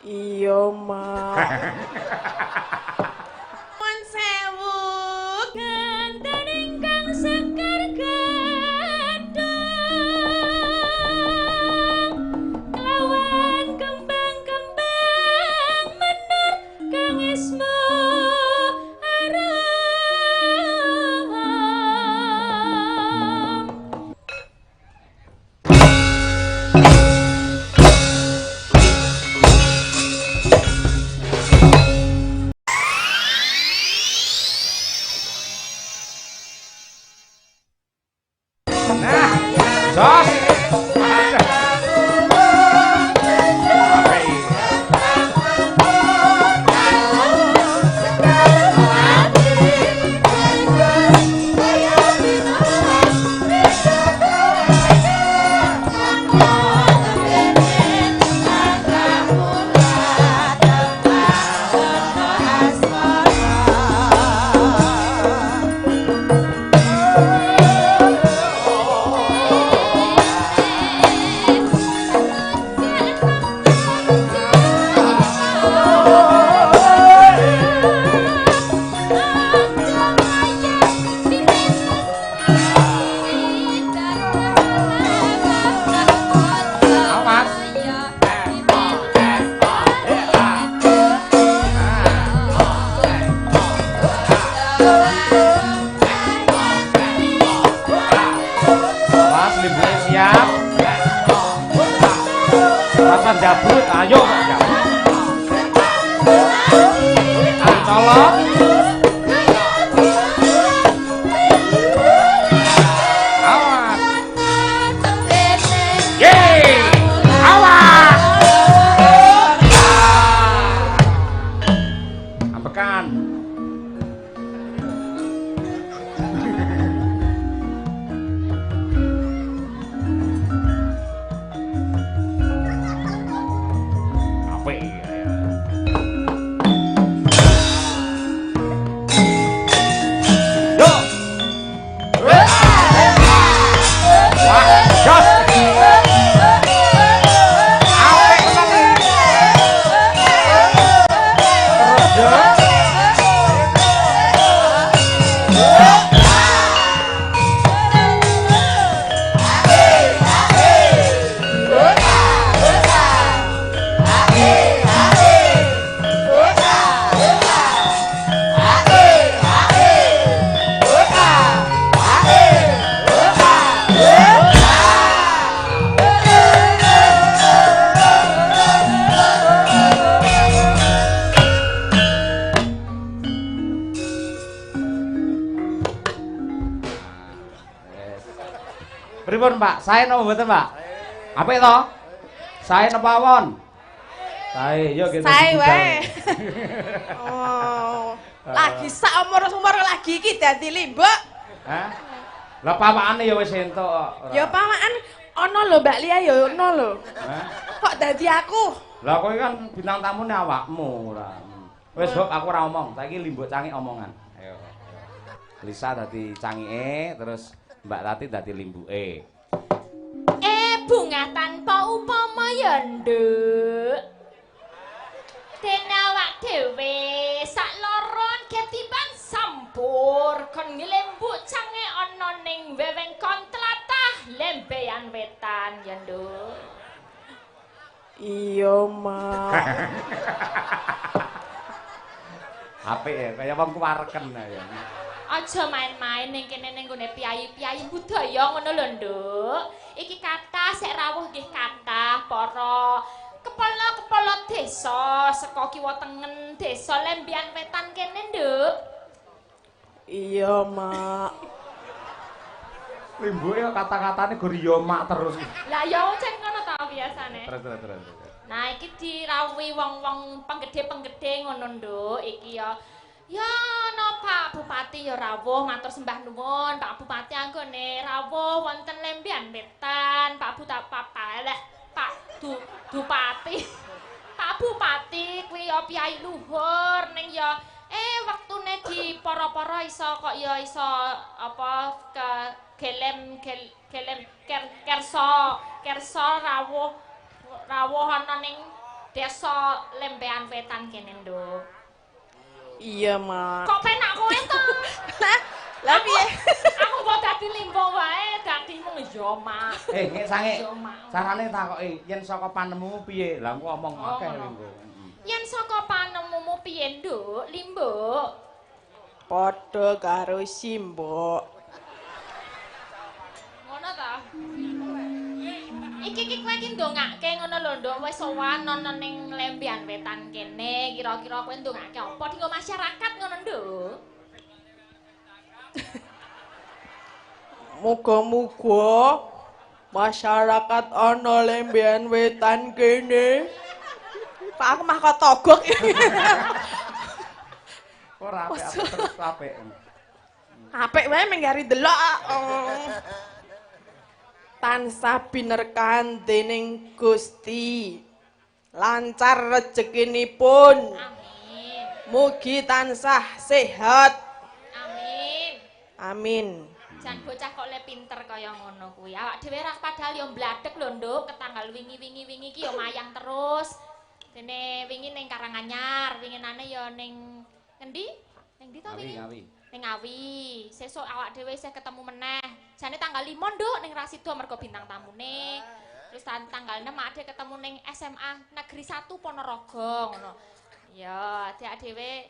Iya, Mak. Mon sewu ganten ingkang sekar gadhang kelawan kembang-kembang menur kang ismu aram. Jos. Jabut, ayo tolong. Awas. Yeay. Awas. Ambekan. Pripun, Pak? Sae napa mboten, Pak? Apik to? Sae napa awon? Sae, yo kita. Sae wae. Oh. Lagi sak umur-umur lagi iki dadi limbuk. Hah? Lah pawakane ya wis entuk kok. Ya pawakan ana lho Mbak Lia ya ana lho. Hah? Kok dadi aku? Lah kowe kan bintang tamune awakmu ora. Wis Bob aku ora omong, saiki limbuk cangik omongan. Ayo. Lisa dadi cangike, terus Mbak Tati dadi limbuke. Bunga tanpa upama ya, Nduk. Dene awak dhewe sak loron ketiban sampur kon nglembuk cange ana ning wewengkon tlatah Lembeyan Wetan ya, Nduk. Iya, Mak. Apik ya, kaya wong kuwareken ya. Aja main-main ning kene ning gone piyai-piyai budaya ngono lho, Nduk. Iki kathah sek rawuh nggih kathah para kepala-kepala desa saka kiwa tengen desa Lembeyan Wetan kene, Nduk. Iya, Mak. Limbuke kata-katane go riyo mak terus. Lah ya cek ngono ta biasane. Terus. Nah, iki dirawuhi wong-wong penggede-penggede ngono, Nduk. Iki ya no Pak Bupati ya rawuh matur sembah nuwun Pak Bupati anggone rawuh wonten Lembeyan Wetan. Pak Dupati. Pak Bupati kuwi ya piyai luhur ning ya wektune di para-para iso kok ya iso apa ke kersa rawuh ana ning desa Lembean Wetan kene, Nduk. Iya, Mak. Kok penak kowe to? Lah piye? Aku kok dadi limbo wae, dadi mung ya, Mak. Nek sange Ya, Mak. carane takoki yen saka panemumu piye? Lah engko omong akeh lho. Yen saka panemumu piye, Nduk? Limbo. Padha karo Simbok. Ngono ta? Iki kowe iki ndongake ngono lho, Nduk. Wis sowan ana ning Lembean Wetan kene. Kira-kira kowe ndongake apa dienggo masyarakat ngono, Nduk? Muga-muga masyarakat ana Lembean Wetan kene. Pak aku mah kok togok. Ora apik terus apik. Apik wae menggari delok. Tansah binerkahan dening Gusti. Lancar rezekinipun. Amin. Mugi tansah sehat. Amin. Amin. Jan bocah kok le pinter kaya ngono kuwi. Awak dhewe ra padahal yo mbladek lho, Nduk, ketanggal wingi iki yo mayang terus. Dene wingi ning Karanganyar, winginane yo ning ngendi? Ning ndi to wingi? Ngawi. Ning Ngawi. Sesuk awak dhewe isih ketemu meneh. Jane tanggal 5, Nduk, ning Rasido mergo bintang tamune. Terus tanggal 6 ade ketemu ning SMA Negeri 1 Ponorogo ngono. Ya, adik dhewe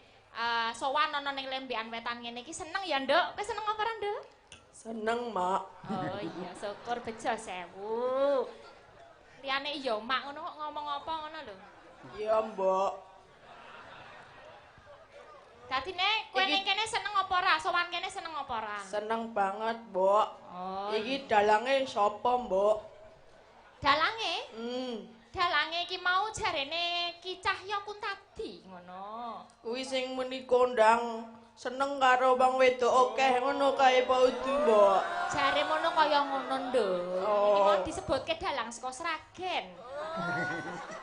sowan ana ning Lembean Wetan ngene iki seneng ya, Nduk. Kowe seneng apa ora, Nduk? Seneng, Mak. Oh iya, syukur bejo sewu. Liyane iya, Mak ngono kok ngomong apa ngono lho. Iya, Mbok. Dadi nek kowe ning kene seneng apa ora? Sowan kene seneng apa ora? Seneng banget, Mbok. Oh. Iki dalange sapa, Mbok? Dalange? dalange iki mau jarene Ki Cahya Kuntadi ngono. Kuwi sing muni kondang seneng karo bang wedok akeh ngono kae Pak Udu, Mbok. Jare mono kaya ngono, Nduk. Iki mau disebutke dalang saka Sragen.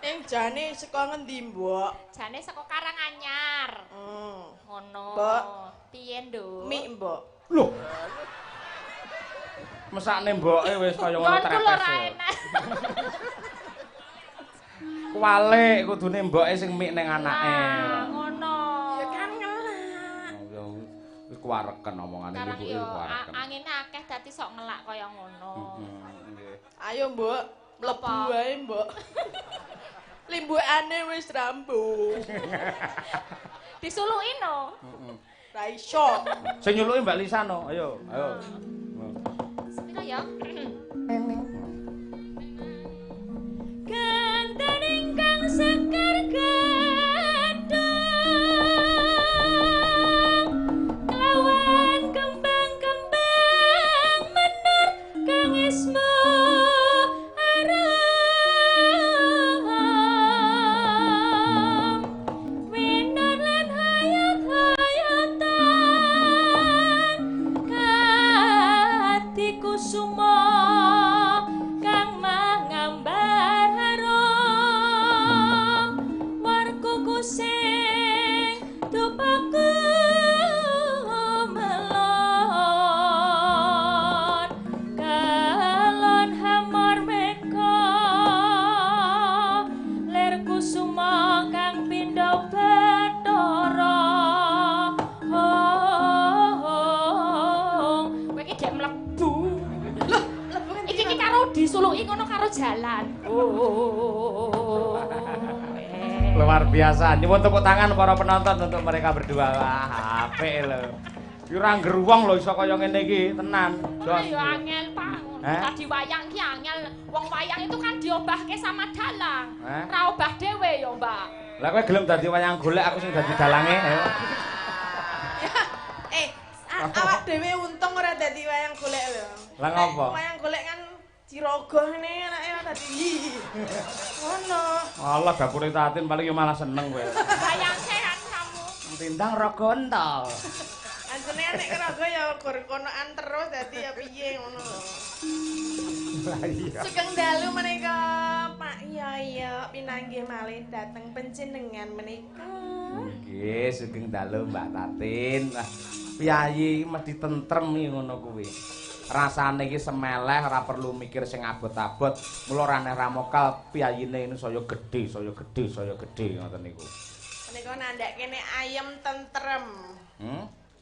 Ning jane saka ngendi, Mbok? Jane saka Karanganyar. Ngono. Mbok. Piye, Nduk? Mik, Mbok. Loh. Mesakne mboke wis kaya ngono Kon kula ora trepes. enak. Kuwalik kudune mboke sing mik ning anake. Nah, ngono. Ya kan ngelak. Wis kuwareken omongane Karang ibuke yo kuwareken. angine akeh dadi sok ngelak kaya ngono. Nggih. Ayo, Mbok, mlebu Apa? wae, Mbok. Limbukane wis rambut. Disuluki no. Ra iso. Sing nyuluki Mbak Lisa no. Ayo, ayo. Sepira ya? Ganten ingkang sekar gadang kelawan kembang-kembang menur kang ismu aram minar lan hayat-hayatan kati kusuma kang mangambar harum warkuku sing tupaku melon kalon hamar meka ler kusuma kang pindha bathara kowe iki dek mlebu iki karo disuluki ngono karo jalan. Luar biasa. Nyuwun tepuk tangan para penonton untuk mereka berdua. Wah, apik lho. Ki ora nggeruwong lho iso kaya ngene iki, tenan. Jos. Ayo angel, Pak. Eh? Tadi wayang ki angel. Wong wayang itu kan diobahke sama dalang. Eh? Ra obah dhewe ya, Mbak. Lah kowe gelem dadi wayang golek aku sing dadi dalange, ayo. Awak dhewe untung ora dadi wayang golek lho. Lah ngopo? Wayang golek kan Cirogo ngene anake dadi. Ngono. Allah dapure Tatin paling yo malah seneng kowe. Wayang sehat kamu. Tindang rogontol. Anjene nek Cirogo ya gur konoan terus dadi ya piye ngono lho. Lah iya. Sugeng dalu menika Pak Yoyo pinanggih malih dateng panjenengan menika. Nggih, sugeng dalu Mbak Tatin. Nah, piyayi mesti tentrem iki ngono kuwi. Rasane iki semeleh, ora perlu mikir sing abot-abot. Mula raneh ramokal piyayine ini saya gedhe ngoten niku. Menika nandak kene ayem tentrem.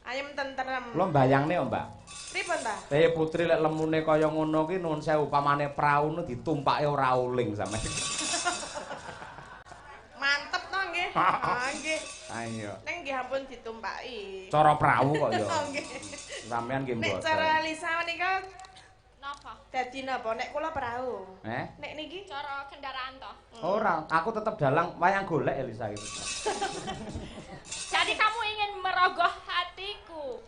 Ayem tentrem. Kula mbayangne kok, Mbak. Pripun ta? Putri lek lemune kaya ngono ki nuwun sewu upamane praune ditumpake ora uling sampeyan. Mantep to nggih. Ah nggih. Ayo. Ning nggih ampun ditumpaki. Cara prawu kok ya. Nggih. Sampeyan nggih Nek mboten. cara Lisa menika Napa? dadi napa? Nek kula perahu. Nek niki Cara kendaraan toh. ora, aku tetep dalang wayang golek Elisa itu. Jadi kamu ingin merogoh hatiku.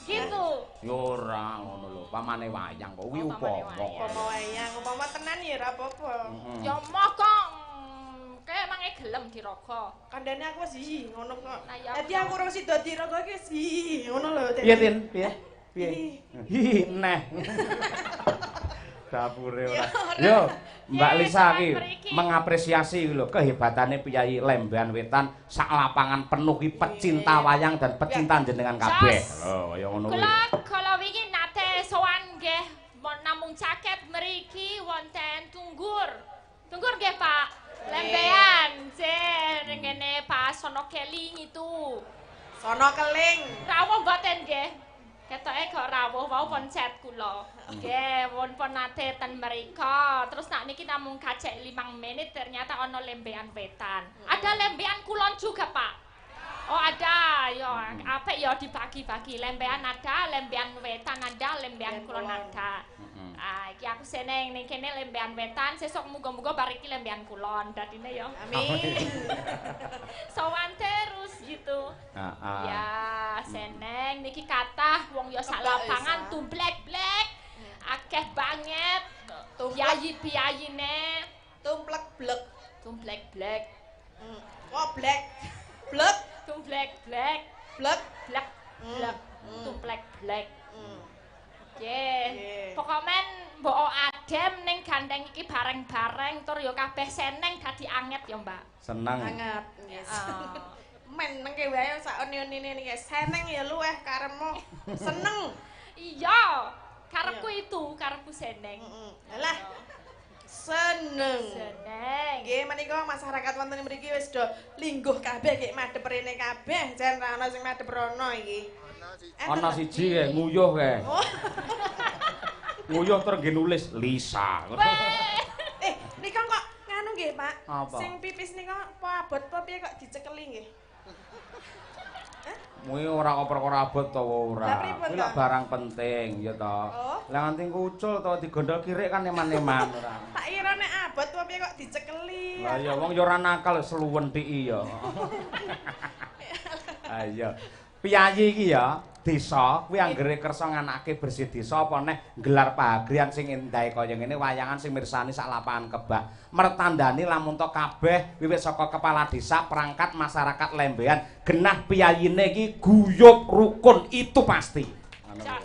Gitu. Ya ora ngono lho, pamane wayang kok kuwi Pamane upama. upama wayang, upama tenan ya ora apa-apa. Ya moko kayak emange gelem dirogo. Kandhane aku sih ngono kok. Nah, ya Dadi aku ora sida diraga iki sih ngono lho. Piye Tin? Piye? Hi neh. Dapure ora. Yo, Mbak Lisa iki mengapresiasi lho kehebatane Piyayi Lembean Wetan sak lapangan penuh ki pecinta wayang dan pecinta jenengan kabeh. Lho, kaya ngono kuwi. Kula wingi nate sowan nggih namung caket mriki wonten Tunggur. Tunggur nggih, Pak. Lembean, ngene Pak Sono Keling itu. Sono Keling. Rawuh mboten nggih. Ketoke kok rawuh wau pon chat kula. Nggih, pun nate ten mrika. Terus nak niki namung kacek 5 menit ternyata ana Lembean Wetan. Ada Lembean Kulon juga, Pak. Oh ada, yo apik yo dibagi-bagi. Lembean ada, Lembean Wetan ada, Lembean Kulon ada. Ah, iki aku seneng ning kene Lembean Wetan, sesuk muga-muga bar iki Lembean Kulon. Dadine yo. Amin. Sowan terus gitu. Heeh. Ya, seneng niki kathah wong yo sak lapangan tumblek-blek. Akeh banget. Piyayi-piyayine Tumplek-blek. tumblek-blek. Oh, blek. Blek. Tumblek-blek. Blek. Blek. Blek. Tumblek-blek. Nggih. Pokoknya mbok adem ning gandeng iki bareng-bareng tur yo kabeh seneng dadi anget ya, Mbak. Seneng. Sangat. Yes. Men nengke wae sak oni-onine niki seneng ya luweh karepmu. Seneng. Iya, karepku itu, karepku seneng. Alah. Seneng. Seneng. Nggih menika masyarakat wonten mriki wis do lingguh kabeh nggih madhep rene kabeh jan ra ana sing madhep rono iki. Ana siji kae nguyuh kae. Oh. Nguyuh terus nggih nulis Lisa. Nika kok nganu nggih, Pak. Apa? Sing pipis nika apa abot apa piye kok dicekeli nggih? Kuwi ora kok perkara abot to ora. Lah pripun Kuwi to? lak barang penting ya to. Oh. Lah nganti kucul to digondol kirik kan eman-eman ora. Tak kira nek abot apa piye kok dicekeli. Lah ya wong ya ora nakal sluwen tiki ya. Ayo. Piyayi iki ya desa kuwi anggere kersa nganake bersih desa apa neh gelar pagrian sing endahe kaya ngene wayangan sing mirsani sak lapangan kebak. Mertandani lamun to kabeh wiwit saka kepala desa perangkat masyarakat Lembean genah piyayine iki guyub rukun itu pasti. Amin ya.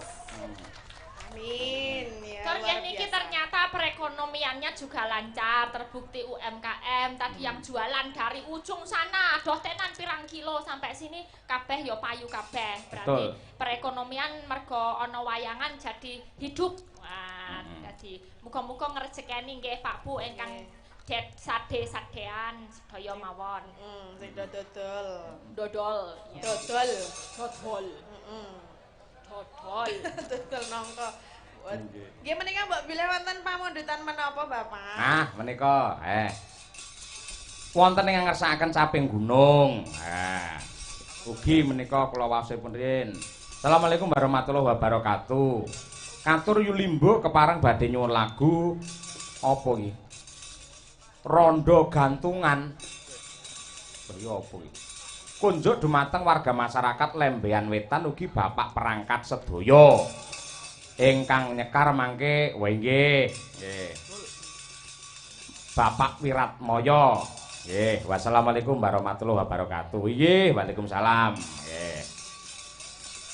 Tur luar yen iki biasa. ternyata perekonomiannya juga lancar, terbukti UMKM tadi yang jualan dari ujung sana doh tenan pirang kilo sampai sini kabeh yo payu kabeh. Berarti Betul. perekonomian mergo ana wayangan jadi hidup. Wah, jadi muga-muga ngrejekeni nggih Pak Bu ingkang sade-sadean sedaya mawon. Sing dodol. Dodol. Dodol. Dodol. Dodol. Dodol nangka. Nggih menika mbok bilih wonten pamundutan menapa, Bapak? Nah, menika wonten ingkang ngersakaken caping gunung. Ugi menika kula waosipun rin. Assalamualaikum warahmatullahi wabarakatuh. Katur Yulimbo kepareng badhe nyuwun lagu apa iki? Rondo gantungan. Priya apa iki? Kunjuk dumateng warga masyarakat Lembean Wetan ugi Bapak perangkat sedaya. Ingkang nyekar mangke nggih. Nggih. Bapak Wiratmaya. Nggih, wassalamualaikum warahmatullahi wabarakatuh. Nggih, waalaikumsalam. Nggih.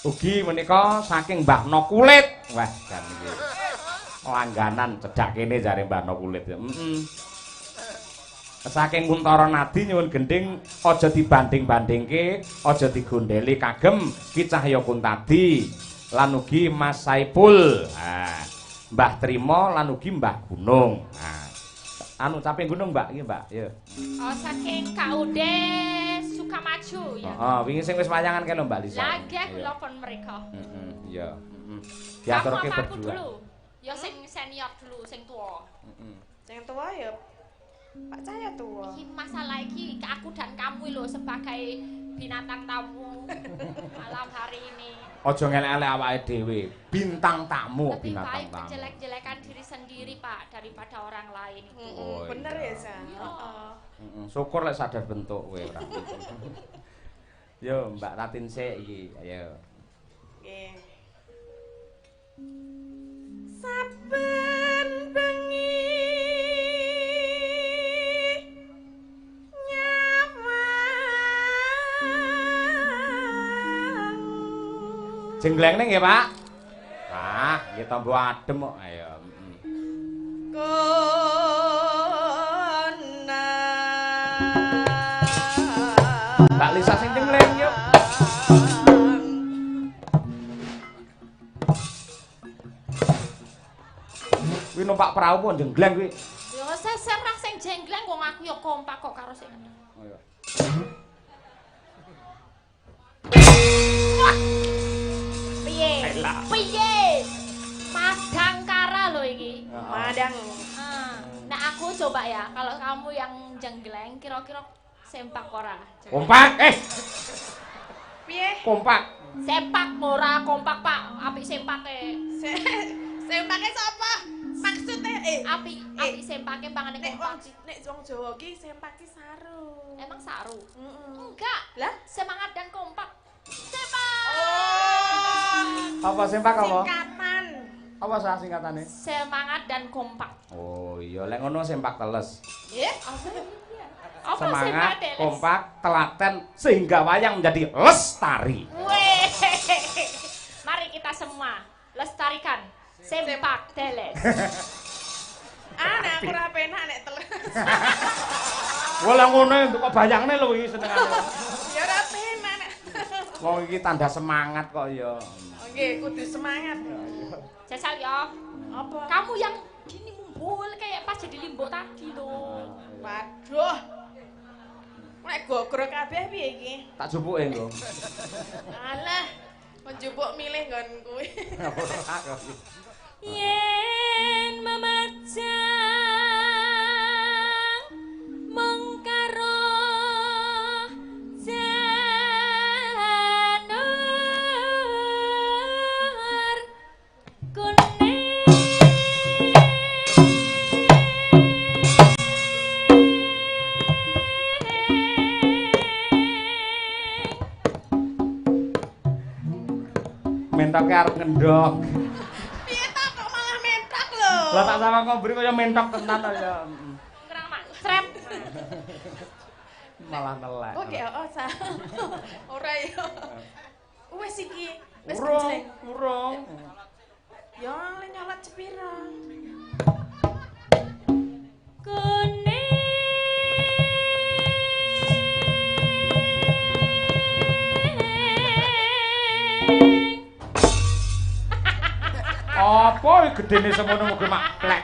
Ugi menika saking Mbah No Kulit. Wah, jan iki. Langganan cedhak kene jare Mbah No Kulit. Saking Kuntara Nadi nyuwun gending aja dibanding-bandingke, aja digondheli kagem Ki Cahya Kuntadi. lan ugi Mas Saipul. Nah, Mbah Trimo lan ugi Mbah Gunung. Nah, anu caping gunung Mbak iki Mbak ya. Oh saking KUD Sukamaju ya. Heeh, wingi sing wis wayangan kene Mbak Lisa. Lah nggih kula pun mriko. Heeh, iya. Heeh. Kamu Diaturke apa aku berdua. dulu? Ya sing senior dulu, sing tua. Heeh. Yang tua ya Pak Cahya tua. Iki masalah iki aku dan kamu lho sebagai binatang tamu malam hari ini. Aja ngelek-elek awake dhewe. Bintang tamu, Lebih binatang baik tamu. menjelek-jelekan diri sendiri, Pak, daripada orang lain itu. Oh, Bener iya. ya, Sa? Heeh. Heeh, syukur lek sadar bentuk kowe ora. Yo, Mbak Ratin sik iki. Ayo. Nggih. Saben bengi nyawang. Jenggleng nggih, Pak? Ah, nggih tambo adem kok. Ayo. Kona. Mbak Lisa sing jenggleng yuk. Kuwi numpak perahu pun jenggleng kuwi. Ya seserah sing jenggleng wong aku ya kompak kok karo sing. Ayo. Piye? Piye? Madang kara lho iki. Madang. Nah aku coba ya, kalau kamu yang jenggleng kira-kira sempak ora? Kompak, Piye? kompak. Sempak ora kompak, Pak. Apik sempake. Sempake sapa? Maksudnya Apik sempake pangane nek kompak. nek wong Jawa ki sempake saru. Emang saru? Heeh. Enggak. Lah, Semangat dan kompak. Sempak. oh. Apa sempak apa? Singkatan. Apa sah singkatane? Semangat dan kompak. Oh iya, lek ngono sempak teles. Nggih. Apa Semangat, sempak Deles? kompak, telaten sehingga wayang menjadi lestari. Weh. Mari kita semua lestarikan sempak Deles. Nek aku ora penak nek teles. Wala ngono kok bayangne lho iki senengane. Ya ora penak nek. Wong iki tanda semangat kok ya. Nggih, kudu semangat. Jajal ya. Apa? Kamu yang gini mumbul kayak pas jadi limbo tadi loh. Waduh. Nek gogro kabeh piye iki? Tak jupuke lho. Alah, menjupuk milih nggon kuwi. Ora kok. Yen memajang mengkaro janur kuning Mentoke arep ngendok. Piye ta kok malah mentak lho? Lah tak sama ngobri kaya mentok tenan ya. kurang maksrep. Malah nelek. Oke, Sa. Ora ya. Wes iki. Wes Urung, kenceng. urung. Ya le nyolot cepira. Apa gedene semono mugi maklek.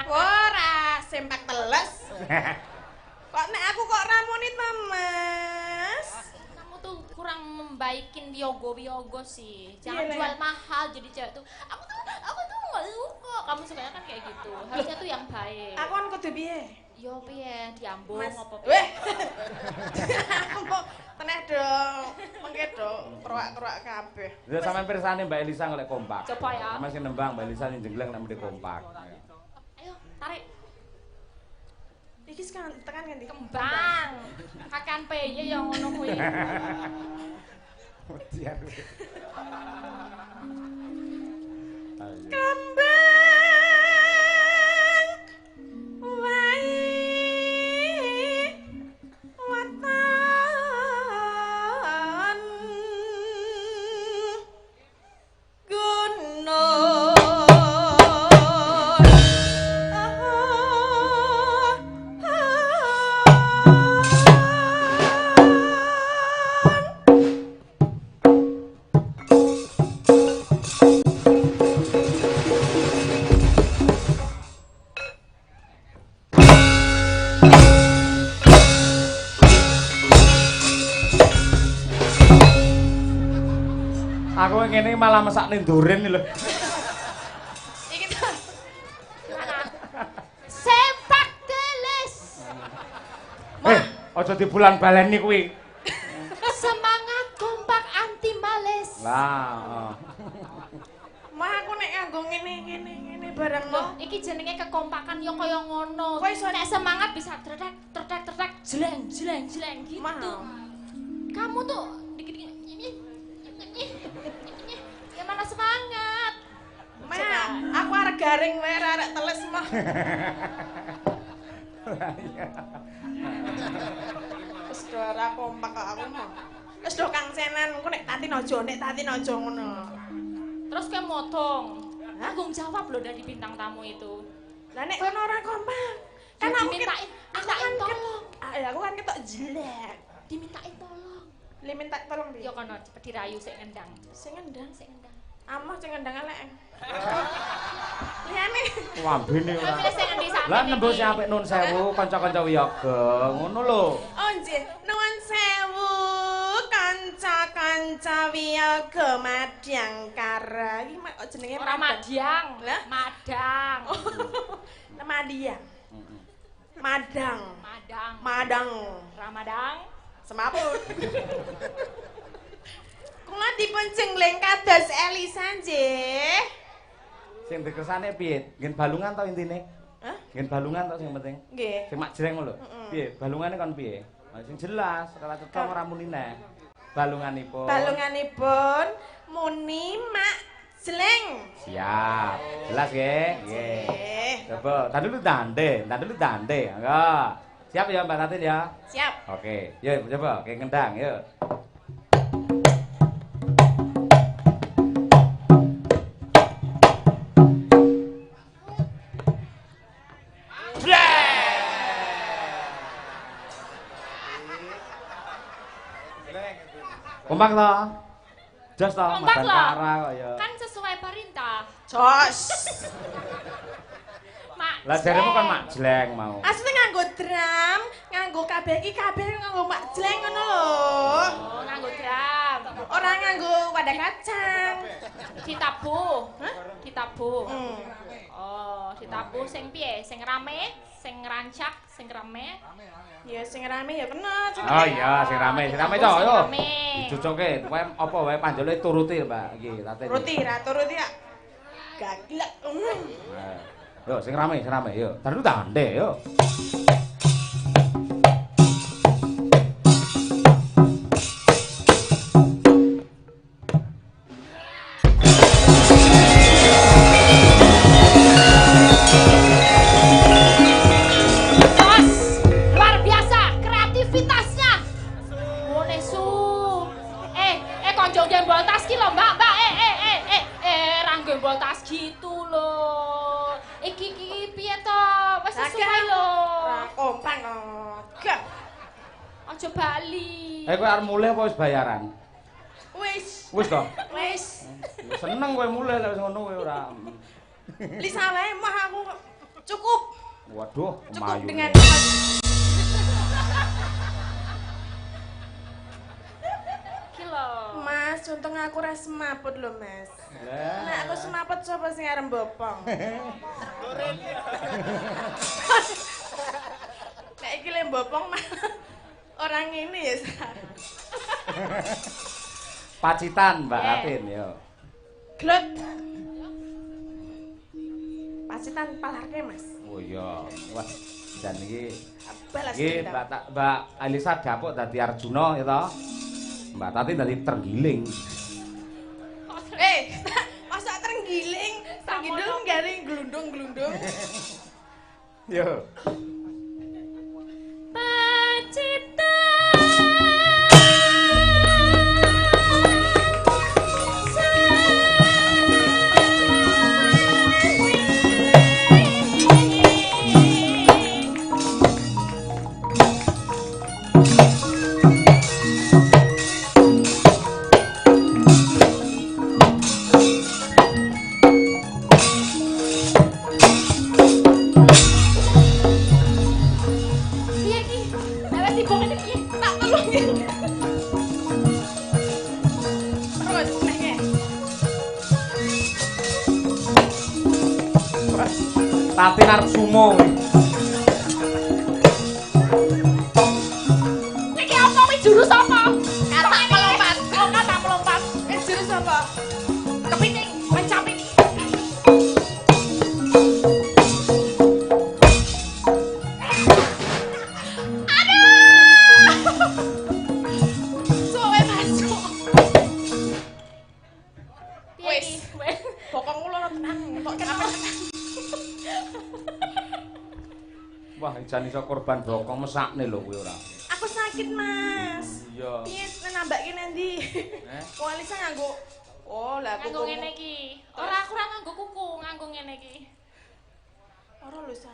Ora, sempak teles. Kok nek aku kok ramoni ta, Mas? Kamu tuh kurang membaikin Yogo sih. Jangan Iya, jual mahal jadi cewek tuh. Aku tuh nggak suka. Kamu sukanya kan kayak gitu. Harusnya tuh yang baik. Aku kan kudu piye? Yo piye diambung Mas. apa piye? Weh. Aku teneh do mengke do keruak-keruak kabeh. Ya sampean pirsane Mbak Elisa golek kompak. Coba ya. Sampeyan sing nembang Mbak Elisa sing jenggleng nek mrene kompak. Ayo tarik Iki sekarang tekan ngendi? kembang. Kakan piye yang ngono kuwi. Mutiar. Kembang wae watan gunung Aku ngene malah mesakne nduren lho. Iki to. Sepak teles. Aja di bulan baleni kuwi. Semangat kompak anti males. Lah, Mah aku nek nganggo ngene bareng Loh, iki jenenge kekompakan ya kaya ngono. Kok iso- Nek semangat bisa tretek jeleng gitu. Mau. Kamu tuh dikit-dikit ya mana semangat. Mah, aku arek garing wae arek teles mah. Wis do ora kompak kok aku mah. Wis do Kang Senan, engko nek Tati Naja ngono. Terus kayak motong. Tanggung jawab loh dari bintang tamu itu. Lah nek kono ora kompak. Kan Ya, aku dimintain tolong. Aku kan ketok jelek. Dimintain tolong. Le minta tolong piye? Yo kono cepet dirayu sik ngendang. Sing ngendang. Sik ngendang. Amah sing ngendang elek. Liyane. wambene ora. Tapi sing ngendi sak. Lah nembus apik nun sewu kanca-kanca wiyaga. Ngono lho. Oh nggih, nuwun sewu kanca-kanca wiyaga Madangkara. Iki kok jenenge Ora Madyang. Lah? Madang. Madang. Madang. Madang. Madang. Ramadang. Semaput. Kula dipun jengleng kados Elisa nggih. Sing dikersane piye? Ngen balungan to intine? Hah? Ngen balungan to sing penting. Nggih. Sing mak jreng lho. Piye? Balungane kon piye? Sing jelas, ora cetha ora muni neh. Balunganipun. Balunganipun muni mak jleng. Siap. Jelas nggih? Nggih. Nggih. Coba, tadi dulu dande. Enggak. Siap ya Mbak Tatin ya? Siap. Oke. Yuk coba, kayak ngendang, yuk. Kompak toh? Jos toh, Kompak Madan lah. Kara kok ya. Kan sesuai perintah. Jos. Mak. Lah jaremu kan mak jleng mau. Asline nganggo drum, nganggo kabeh iki kabeh nganggo mak jleng ngono lho. Oh, nganggo drum. Ora nganggo wadah kacang. Ditabuh. Hah? Ditabuh. Hmm. Oh, ditabuh sing piye? Sing rame, sing rancak, sing rame. Ya sing rame ya kena. Oh iya, sing rame toh, Sing yo. rame. Dicucuke, kowe apa wae panjole turuti, Mbak. Iki, Tatin. Roti ra turuti ya. Gaglek. Nah, yo sing rame, yo. Tadi lu dande, yo. Bos, luar biasa kreativitasnya. Ngene su. Konjong jembol tas ki lho, Mbak. Ra jembol tas gitu lho. Iki piye to? Wis sesuai lho. Ra kompak gak. Aja bali. Kowe arep mulih apa wis bayaran? Wis. Wis toh? Wis. Seneng kowe mulih lek wis ngono kowe ora. Lisa wae mah aku cukup. Waduh, Cukup mayu. dengan Ki lho. Mas, untung aku ora semaput lho, Mas. Lah. Nek aku semaput sapa sing arep mbopong? Nek iki le mbopong mah orang ini ya. Pacitan, Mbak Tatin, yo. Glut. Pacitan palarke, Mas. Oh iya. Wah, dan iki Balas iki dendam. Mbak Alisa dapuk dadi Arjuna ya toh. Mbak Tatin dadi terenggiling. Masa terenggiling, terenggiling garing glundung-glundung. Yo. Tati arep sumo. Iki apa wis jurus apa? Kata melompat. Oh, kata melompat. Jurus apa? Kepiting, mencapit. Suwe masuk. Wis, wis. Bokongmu lho tenang, kok kenapa? Wah, jan iso korban bokong mesakne lho kuwi ora. Aku sakit, Mas. Iya. Piye nambahke nanti? Wong Alisa nganggo oh, lah Nganggo ngene iki. Ora aku ora nganggo kuku, nganggo ngene iki. Ora lho, Sa.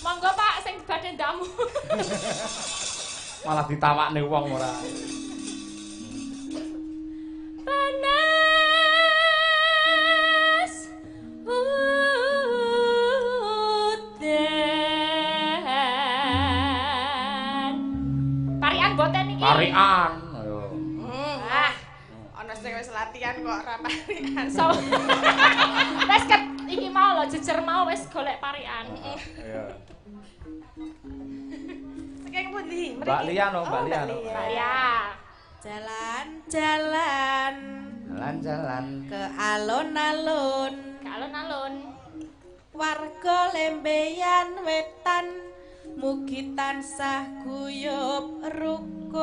Monggo Pak sing badhe ndamu. Malah ditawakne wong ora. Panas udan. Parian boten iki. Tarikan. Ayo. Ah, Ana sing wis latihan kok ora parian. so. Wes ket iki mau lho jejer mau wis golek parian. Iya. Saking pundi? Mbak Lia no, Mbak Lia no. Mbak ya. Jalan-jalan Jalan-jalan. ke alun-alun, Alun-alun. warga lembeyan wetan, mugi tansah guyub rukun.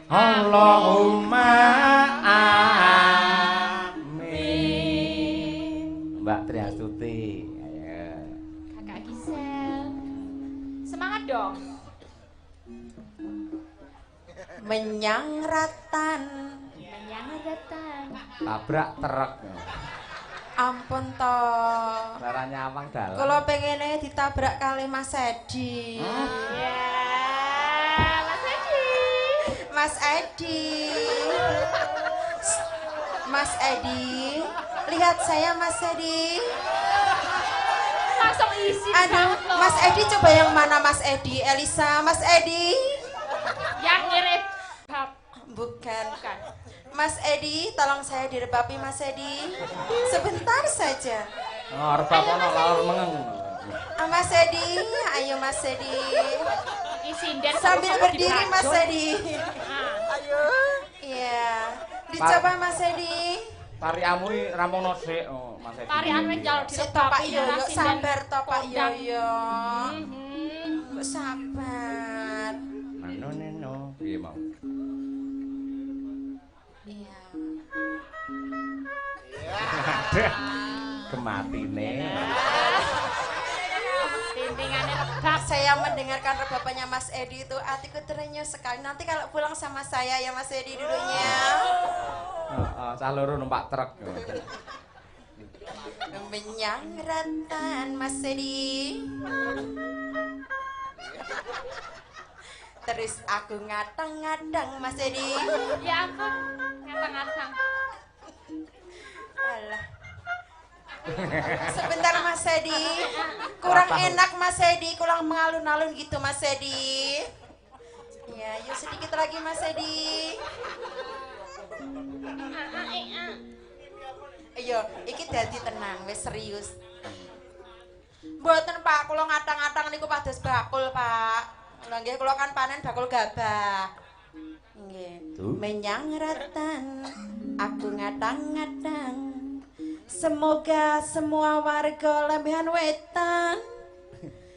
Allahumma amin. Mbak Triastuti. Ayo. Kakak Gisel. Semangat dong. Menyang ratan, Menyang datang. Tabrak truk. ampun to. Lara nyawang dalan. Kula pengene ditabrak kali Mas Edi. Ya, Mas Edi. Mas Edi. Mas Edi, lihat saya Mas Edi. Langsung isi. Aduh, banget loh. Mas Edi coba yang mana Mas Edi? Elisa, Mas Edi? Yang ngirit. Bab. Bukan. Bukan. Mas Edi, tolong saya direbapi Mas Edi. Sebentar saja. Oh, arep apa ono lalur mengeng. Mas Edi, ayo Mas Edi. Iki sinden Sambil sama-sama berdiri dibrajol. Mas Edi. Ah. Iya. Dicoba Mas Edi. Tariamu iki ramungno sik. Oh, Mas Edi. Tarian wis jaluk Sik to Pak direbapi Yoyo, sabar to Pak kondang. Yoyo. Mhm. Sabar. Mano neno. Piye mau? Iya. Kematine. Tintingane rebab. Saya mendengarkan rebapannya Mas Edi itu hatiku terenyuh sekali. Nanti kalau pulang sama saya ya Mas Edi dulunya. Heeh, cah loro numpak truk. Menyang ratan Mas Edi. Terus aku ngadang-ngadang Mas Edi. Ya ampun, ngatang-ngatang. Alah. Sebentar Mas Edi. Kurang enak Mas Edi, kurang mengalun-alun gitu Mas Edi. Ya, yuk sedikit lagi Mas Edi. Ayo, iki dadi tenang, wis serius. Mboten Pak, kula ngatang-atang niku pados bakul, Pak. Lha nggih kula kan panen bakul gabah. Nggih. Menyang ratan, aku ngatang-ngatang. Semoga semua warga Lembehan Wetan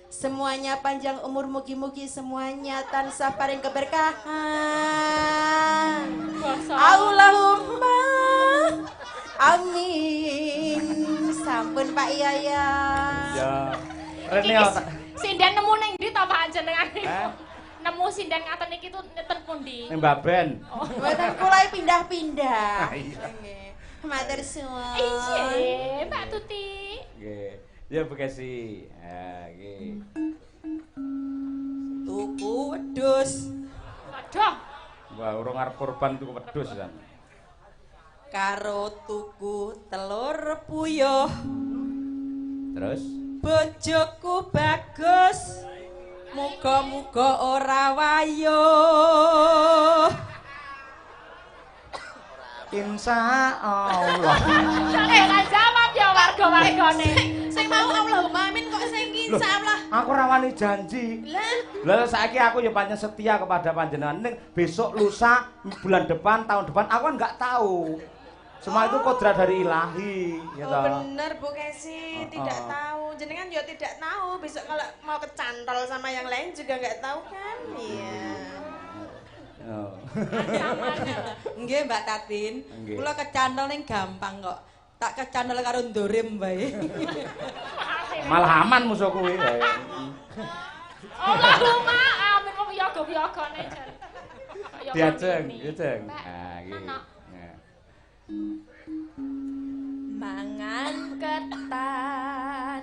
semuanya panjang umur, mugi-mugi semuanya tansah paring keberkahan. Allahumma amin. Sampun Pak Yaya. Ya. Rene Iki tak sinden nemu ning ndi ta Pak jenengan? Eh? Nemu sinden ngaten iki tuh neten pundi? ning Mbak Ben. Mboten kula pindah-pindah. Iya. Nggih. Matur suwun. Iya, Mbak Tuti. Nggih. Ya Bekasi. Ha, nggih. Tuku wedhus Waduh, Wah, urung arep korban tuku wedhus kan. karo tuku telur puyuh. Terus Bojoku bagus, muga-muga ora wayuh. Insyaallah. Ora jawab ya warga-wargane. Sing mau Allahumma amin kok sing insyaallah. Aku rawani janji. Lah saiki aku ya pancen setia kepada panjenengan. Ning besok lusa bulan depan tahun depan aku kan enggak tahu. Semua itu kodrat dari ilahi, ya Oh bener Bu Kesi, tidak tahu. Jenengan ya tidak tahu. Besok kalau mau kecantol sama yang lain juga nggak tahu kan? Iya. Oh. Nggih Mbak Tatin. Nggih. Kula kecantol ning gampang kok. Tak kecantol karo Ndorim bae. Malah aman musuh kuwi. Allahumma amin wong yoga-yogane jan. Diajeng, diajeng. Ah, iki. Mangan ketan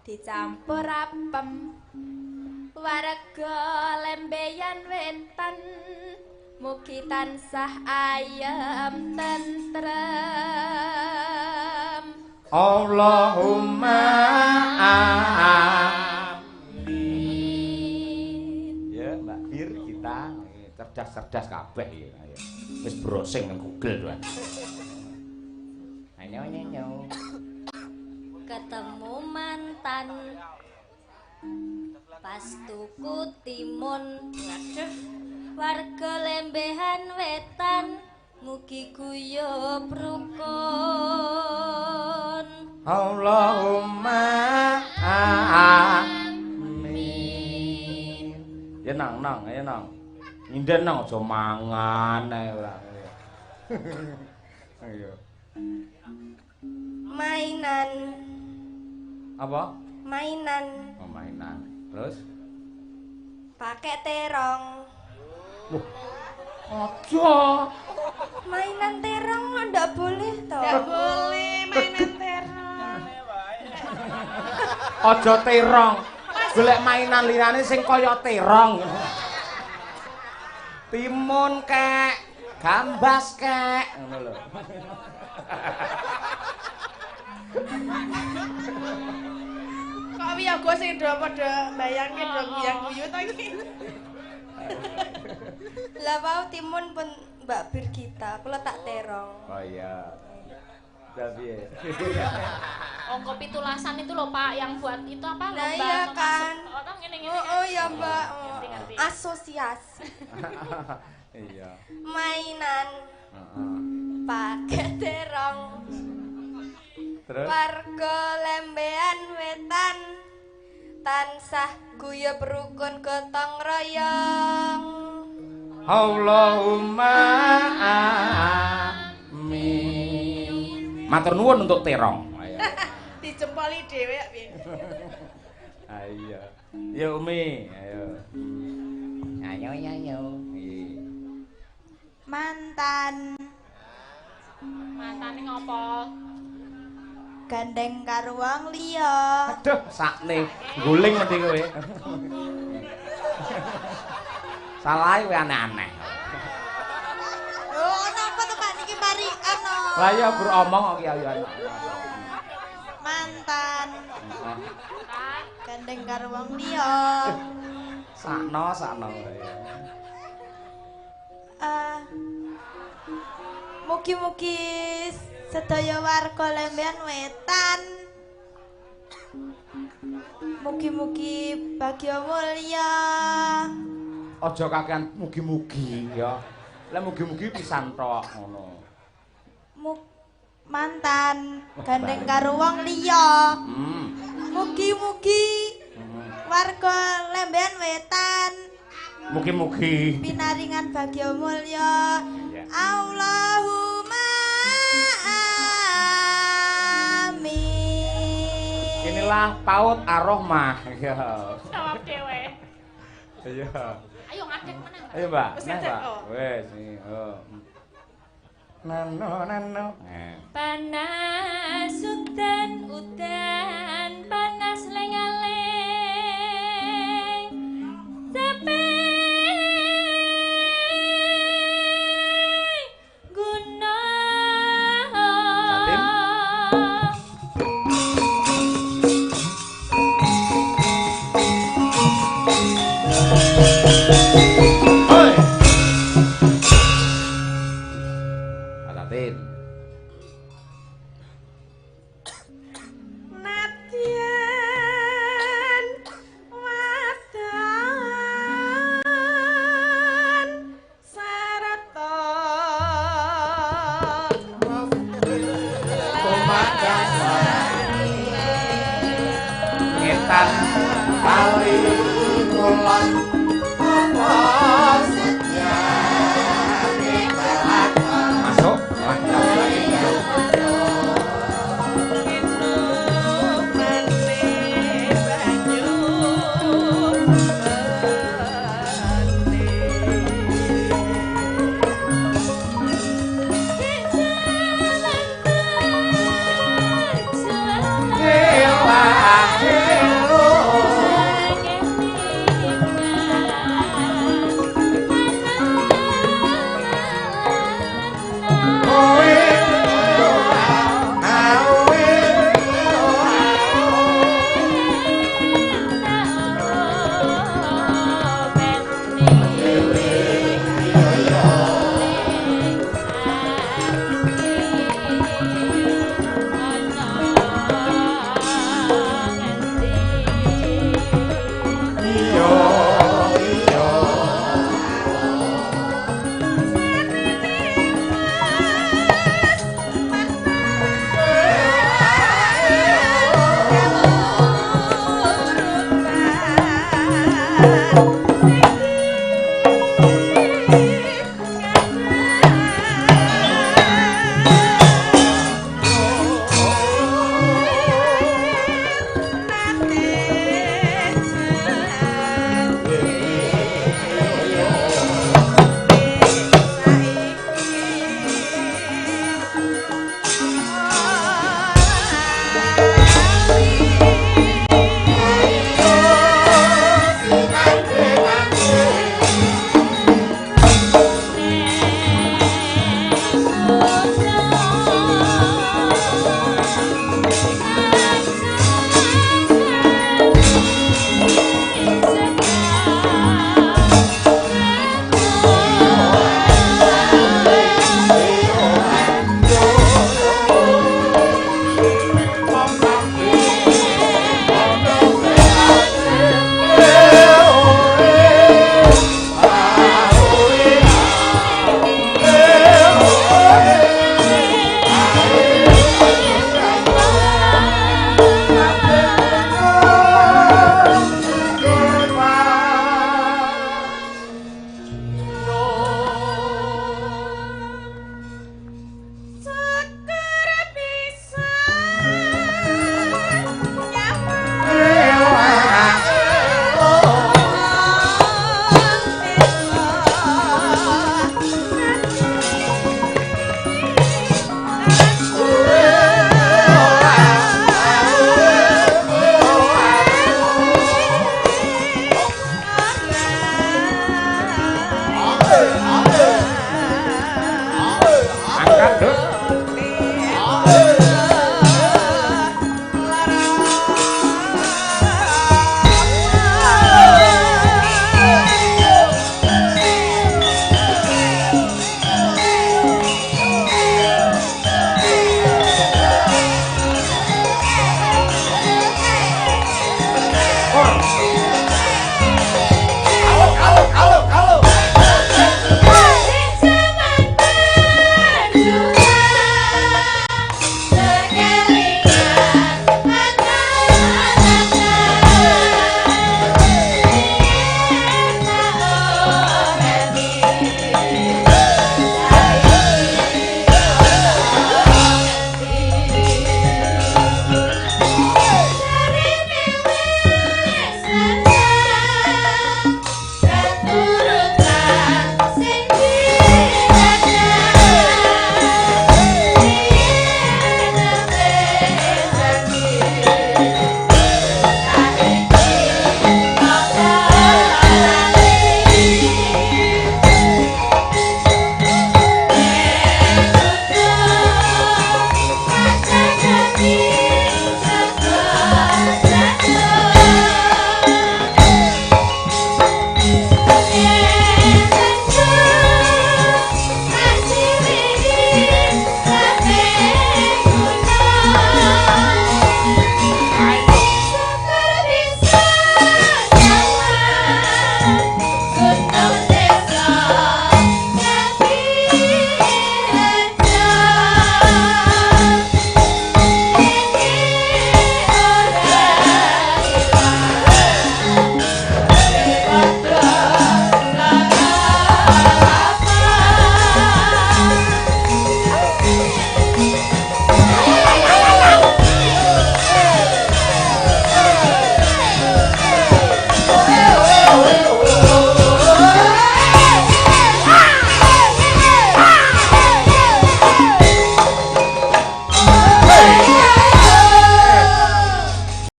dicampur apem warga lembeyan wetan mugi tansah ayem tentrem Allahumma amin. Ya, Mbak Bir kita cerdas-cerdas kabeh ya. Wis browsing nang Google doan. Ayo nyanyo. ketemu mantan pas tuku timun warga lembehan wetan mugi guyub rukun Allahumma amin. Ya nang, ayo nang. Nyinden nang aja mangan ae ora. Ayo. mainan Apa? mainan Oh, mainan. Terus? pakai terong Aja. mainan terong ndak boleh toh Nggak boleh mainan terong. Aja terong. Golek mainan liyane sing kaya terong. Timun kek, gambas kek, ngono lho. Kok wiyaga sing do padha mbayangke do guyu to iki. lah mau timun pun Mbak Birgita kula tak terong Oh iya. Tapi Ongko pitulasan itu loh Pak yang buat itu apa Nah, lomba iya memasuk- kan. Oh, ngene-ngene oh, kan. oh ya Mbak Ngerti-ngerti. asosiasi iya. mainan Heeh. pakai terong Terus warga lembean wetan tansah guyub rukun gotong royong Allahumma amin. Matur nuwun untuk terong. Ayo. Dijempoli dhewe ya piye. Ayo. Ya Umi, ayo. Ayo. Iya. mantan Mantane ngopo? gandeng karo wong liya Aduh, sakne guling ngendi kowe. Salah kowe aneh-aneh. oh napa to Pak niki mari ana Lah ya beromong kok kiai anak. mantan gandeng karo wong liya Sakno. mugi-mugi sedaya warga lembean wetan mugi-mugi bagya mulya Aja kakean mugi-mugi ya. Lah mugi-mugi pisan tok ngono. mantan gandeng karo wong liya mugi-mugi warga lembean wetan Mugi-mugi. pinaringan bagya mulya Iya. Allahumma amin Inilah PAUD Ar-Rahmah. Ya. Jawab dhewe. Iya. Ayo ngadeg meneh. Ayo, Mbak. Wis Nah, ngadeg, Mbak. oh. Wes, nih. Oh. Nano. Panas udan panas lengaleng sepi gunung Satim. Hoi. kali